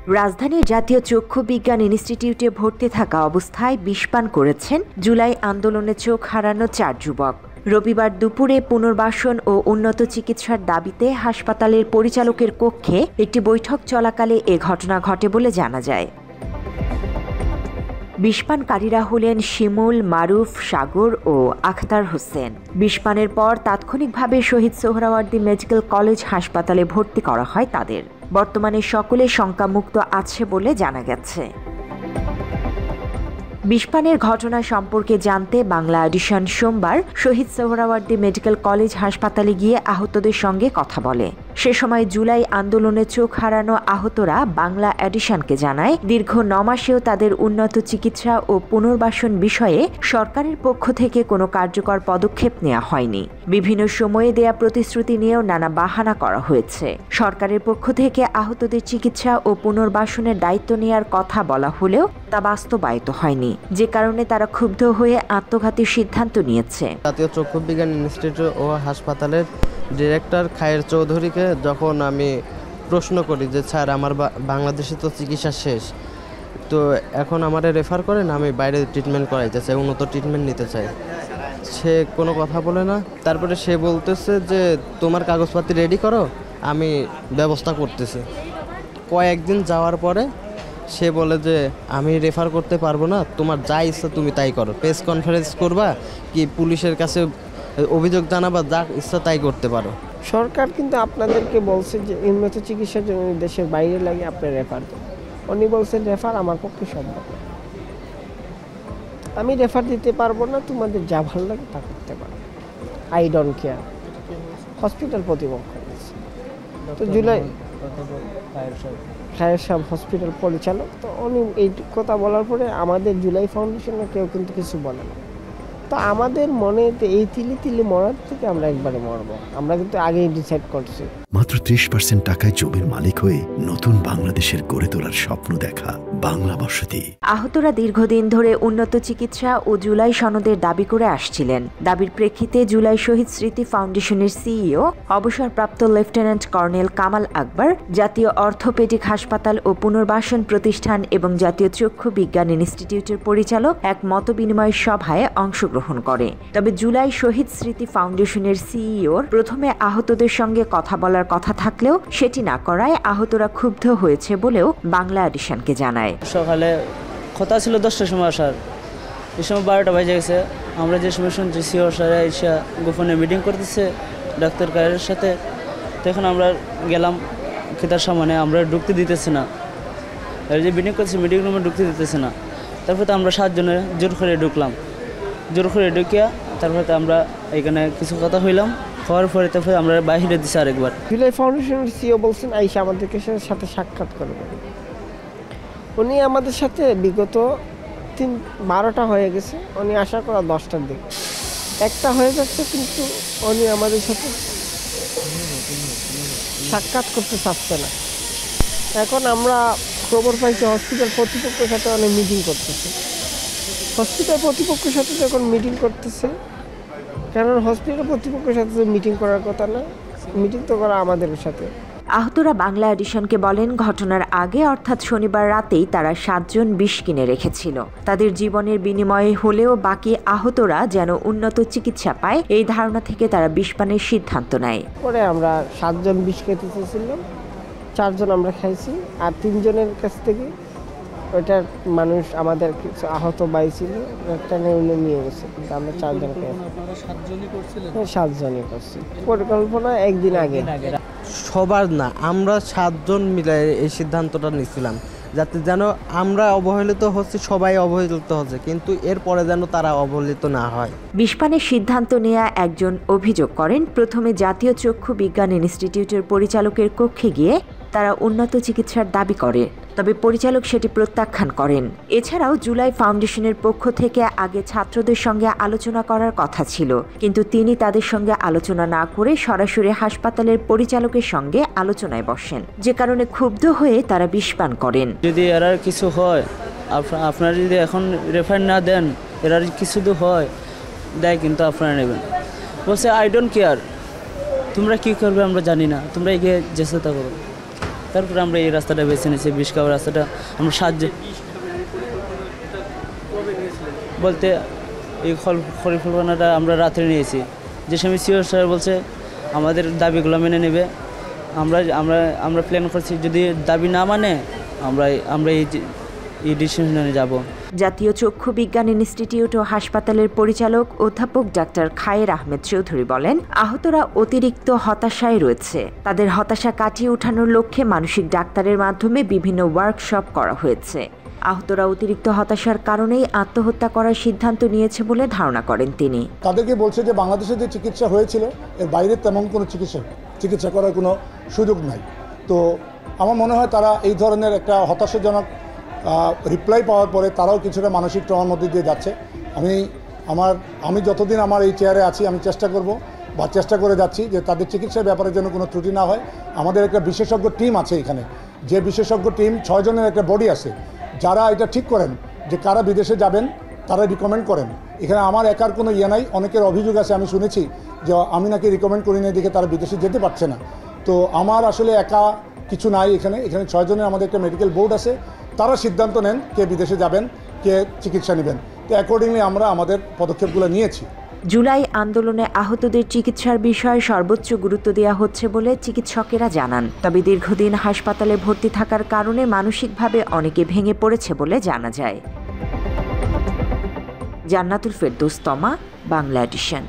রাজধানীর জাতীয় চক্ষু বিজ্ঞান ইনস্টিটিউটে ভর্তি থাকা অবস্থায় বিষপান করেছেন জুলাই আন্দোলনে চোখ হারানো 4 যুবক। রবিবার দুপুরে পুনর্বাসন ও উন্নত চিকিৎসার দাবিতে হাসপাতালের পরিচালকের কক্ষে একটি বৈঠক চলাকালে এ ঘটনা ঘটে বলে জানা যায়। বিষপানকারীরা হলেন শিমুল, মারুফ, সাগর ও আখতার হোসেন। বিষপানের পর তাৎক্ষণিকভাবে শহীদ সোহরাওয়ার্দী মেডিকেল কলেজ হাসপাতালে ভর্তি করা হয় তাদের। বর্তমানে সকলে শঙ্কামুক্ত আছে বলে জানা গেছে। বিষপানের ঘটনা সম্পর্কে জানতে বাংলা এডিশন সোমবার শহীদ সোহরাওয়ার্দী মেডিকেল কলেজ হাসপাতালে গিয়ে আহতদের সঙ্গে কথা বলে। সে সময় জুলাই আন্দোলনে চোখ হারানো আহতরা বাংলা এডিশনকে জানায়, দীর্ঘ 9 মাসেও তাদের উন্নত চিকিৎসা ও পুনর্বাসন বিষয়ে সরকারের পক্ষ থেকে কোনো কার্যকর পদক্ষেপ নেওয়া হয়নি। বিভিন্ন সময়ে দেয়া প্রতিশ্রুতি নিয়েও নানা বাহানা করা হয়েছে। সরকারের পক্ষ থেকে আহতদের চিকিৎসা ও পুনর্বাসনের দায়িত্ব নেওয়ার কথা বলা হলেও তা বাস্তবায়িত হয়নি, যে কারণে তারা ক্ষুব্ধ হয়ে আত্মঘাতী সিদ্ধান্ত নিয়েছে। জাতীয় চক্ষু বিজ্ঞান ইনস্টিটিউট ও হাসপাতালের ডিরেক্টর খায়ের চৌধুরীকে যখন আমি প্রশ্ন করি যে স্যার আমার বাংলাদেশে তো চিকিৎসা শেষ, তো এখন আমারে রেফার করেন, আমি বাইরে ট্রিটমেন্ট করাইতে চাই, উন্নত ট্রিটমেন্ট নিতে চাই। সে কোনো কথা বলে না। তারপরে সে বলতেছে যে তোমার কাগজপাতি রেডি করো, আমি ব্যবস্থা করতেছি। কয়েকদিন যাওয়ার পরে সে বলে যে আমি রেফার করতে পারবো না, তোমার যা ইচ্ছা তুমি তাই করো, প্রেস কনফারেন্স করবা কি পুলিশের কাছে অভিযোগ জানাবা, যা ইচ্ছা তাই করতে পারো। সরকার কিন্তু আপনাদেরকে বলছে যে উন্নত চিকিৎসার জন্য দেশের বাইরে লাগে আপনি রেফার দেন। উনি বলছেন রেফার আমার পক্ষে সম্ভব, আমি রেফার দিতে পারবো না, তোমাদের যা ভালো লাগে তা করতে পারো, আই ডোন্ট কেয়ার। হসপিটাল প্রতিপক্ষ তো জুলাই খায়ের সাহেব হসপিটাল পরিচালক, তো উনি এই কথা বলার পরে আমাদের জুলাই ফাউন্ডেশনে কেউ কিন্তু কিছু বলে না। তো আমাদের মনে এই তিলি তিলি মরার থেকে আমরা একবারে মরবো, আমরা কিন্তু আগেই ডিসাইড করছি। মাত্র 30% টাকায় জমির মালিক হয়ে নতুন বাংলাদেশের গড়ে তোলার স্বপ্ন দেখা বাংলা বসতি। আহতরা দীর্ঘদিন ধরে উন্নত চিকিৎসা ও জুলাই সনদের দাবি করে আসছিলেন। দাবির প্রেক্ষিতে জুলাই শহীদ স্মৃতি ফাউন্ডেশনের সিইও অবসরপ্রাপ্ত লেফটেন্যান্ট কর্নেল কামাল আকবর, জাতীয় অর্থোপেডিক হাসপাতাল ও পুনর্বাসন প্রতিষ্ঠান এবং জাতীয় চক্ষু বিজ্ঞান ইনস্টিটিউটের পরিচালক এক মতবিনিময় সভায় অংশগ্রহণ করে। তবে জুলাই শহীদ স্মৃতি ফাউন্ডেশনের সিইওর প্রথমে আহতদের সঙ্গে কথা বলার কথা থাকলেও সেটি না করায় আহতরা ক্ষুব্ধ হয়েছে বলেও বাংলা এডিশনকে জানায়। সকালে কথা ছিল 10টার সময় আসার, এই সময় 12টা বাজে গেছে। আমরা যে সময় শুনছি সিও স্যার এসে গোপনে মিটিং করতেছে ডাক্তার কায়ের সাথে, তখন আমরা গেলাম খেতার সামনে, আমরা ঢুকতে দিতেছে না, এই যে মিটিং করছে মিটিং রুমে ঢুকতে দিতেছে না। তারপর তো আমরা 7 জনে জোর করে ঢুকলাম, জোর করে ঢুকিয়া তারপরে তো আমরা এখানে কিছু কথা হইলাম, হওয়ার পরে তারপরে আমরা বাইরে দিচ্ছি আরেকবার। জুলাই ফাউন্ডেশনের সিও বলছেন আইসা আমাদেরকে সাথে সাক্ষাৎ করবেন। উনি আমাদের সাথে বিগত 12টা হয়ে গেছে, উনি আশা করা 10টার দিকে, 1টা হয়ে যাচ্ছে, কিন্তু উনি আমাদের সাথে সাক্ষাৎ করতে চাচ্ছে না। এখন আমরা খবর পাইছি হসপিটাল কর্তৃপক্ষের সাথে অনেক মিটিং করতেছে। হসপিটাল কর্তৃপক্ষের সাথে যখন মিটিং করতেছে, কারণ হসপিটাল কর্তৃপক্ষের সাথে মিটিং করার কথা না, মিটিং তো করা আমাদের সাথে। আহতরা বাংলা এডিশনকে বলেন, ঘটনার আগে অর্থাৎ শনিবার রাতেই তারা 7 জন বিষ কিনে রেখেছিল। তাদের জীবনের বিনিময়ে হলেও বাকি আহতরা যেন উন্নত চিকিৎসা পায়, এই ধারণা থেকে তারা বিষপানের সিদ্ধান্ত নেয়। পরে আমরা 7 জন বিষ খেতে চেয়েছিলাম, 4 জন আমরা খাইছি, আর 3 জনের কাছ থেকে ওইটার মানুষ আমাদের কিছু আহত বাইছিল, একটা নিয়ে গেছে, কিন্তু আমরা 4 জন খেয়েছি। 7 জনই করছি, পরিকল্পনা একদিন আগে। সবার না, আমরা 7 জন মিলে এই সিদ্ধান্তটা নিয়েছিলাম, যাতে যেন আমরা অবহেলিত হচ্ছে, সবাই অবহেলিত হচ্ছে, কিন্তু এরপরে যেন তারা অবহেলিত না হয়। বিষপানের সিদ্ধান্ত নেয়া একজন অভিযোগ করেন, প্রথমে জাতীয় চক্ষু বিজ্ঞান ইনস্টিটিউটের পরিচালকের কক্ষে গিয়ে তারা উন্নত চিকিৎসার দাবি করে, তবে পরিচালক সেটি প্রত্যাখ্যান করেন। এছাড়াও জুলাই ফাউন্ডেশনের পক্ষ থেকে আগে ছাত্রদের সঙ্গে আলোচনা করার কথা ছিল, কিন্তু তিনি তাদের সঙ্গে আলোচনা না করে সরাসরি হাসপাতালের পরিচালকের সঙ্গে আলোচনায় বসেন, যে কারণে ক্ষুব্ধ হয়ে তারা বিষপান করেন। যদি এর কিছু হয়, আপনারা যদি এখন রেফার না দেন, এর কিছু তো হয় দেয়, কিন্তু আপনারা নেবেন। বলছে আই ডোন্ট কেয়ার, তোমরা কী করবে আমরা জানি না, তোমরা এগিয়ে চেষ্টা করো। তারপরে আমরা এই রাস্তাটা বেছে নিয়েছি, বিষ খাওয়ার রাস্তাটা। আমরা সাহায্য বলতে এই পরিকল্পনাটা আমরা রাত্রে নিয়েছি, যে সময় সিও স্যার বলছে আমাদের দাবিগুলো মেনে নেবে। আমরা প্ল্যান করছি যদি দাবি না মানে আমরা এই ডিসিশনে যাব। জাতীয় চক্ষু বিজ্ঞান ইনস্টিটিউট ও হাসপাতালের পরিচালক অধ্যাপক ডাক্তার খায়ের আহমেদ চৌধুরী বলেন, আহতরা অতিরিক্ত হতাশায় রয়েছে। তাদের হতাশা কাটিয়ে ওঠানোর লক্ষ্যে মানসিক ডাক্তারের মাধ্যমে বিভিন্ন ওয়ার্কশপ করা হয়েছে। আহতরা অতিরিক্ত হতাশার কারণেই আত্মহত্যা করার সিদ্ধান্ত নিয়েছে বলে ধারণা করেন তিনি। তাদেরকে বলছে যে বাংলাদেশে যে চিকিৎসা হয়েছিল এর বাইরে তেমন কোনো চিকিৎসা করার কোনো সুযোগ নাই। তো আমার মনে হয় তারা এই ধরনের একটা হতাশাজনক রিপ্লাই পাওয়ার পরে তারাও কিছুটা মানসিক ট্রমার মধ্যে দিয়ে যাচ্ছে। আমি যতদিন আমার এই চেয়ারে আছি আমি চেষ্টা করে যাচ্ছি যে তাদের চিকিৎসার ব্যাপারে যেন কোনো ত্রুটি না হয়। আমাদের একটা বিশেষজ্ঞ টিম আছে এখানে, যে বিশেষজ্ঞ টিম 6 জনের একটা বডি আছে, যারা এটা ঠিক করেন যে কারা বিদেশে যাবেন, তারা রিকমেন্ড করেন। এখানে আমার একার কোনো ইয়ে নাই। অনেকের অভিযোগ আছে, আমি শুনেছি যে আমি নাকি রিকমেন্ড করি না, দেখে তারা বিদেশে যেতে পারছে না। তো আমার আসলে একা কিছু নাই এখানে 6 জনের আমাদের একটা মেডিকেল বোর্ড আছে, তারা সিদ্ধান্ত নেন কে বিদেশে যাবেন, কে চিকিৎসা নেবেন। তো অ্যাকর্ডিংলি আমরা আমাদের পদক্ষেপগুলো নিয়েছি। জুলাই আন্দোলনে আহতদের চিকিৎসার বিষয়ে সর্বোচ্চ গুরুত্ব দেওয়া হচ্ছে বলে চিকিৎসকেরা জানান। তবে দীর্ঘদিন হাসপাতালে ভর্তি থাকার কারণে মানসিকভাবে অনেকে ভেঙে পড়েছে বলে জানা যায়। জান্নাতুল ফেরদৌস তমা, বাংলা এডিশন।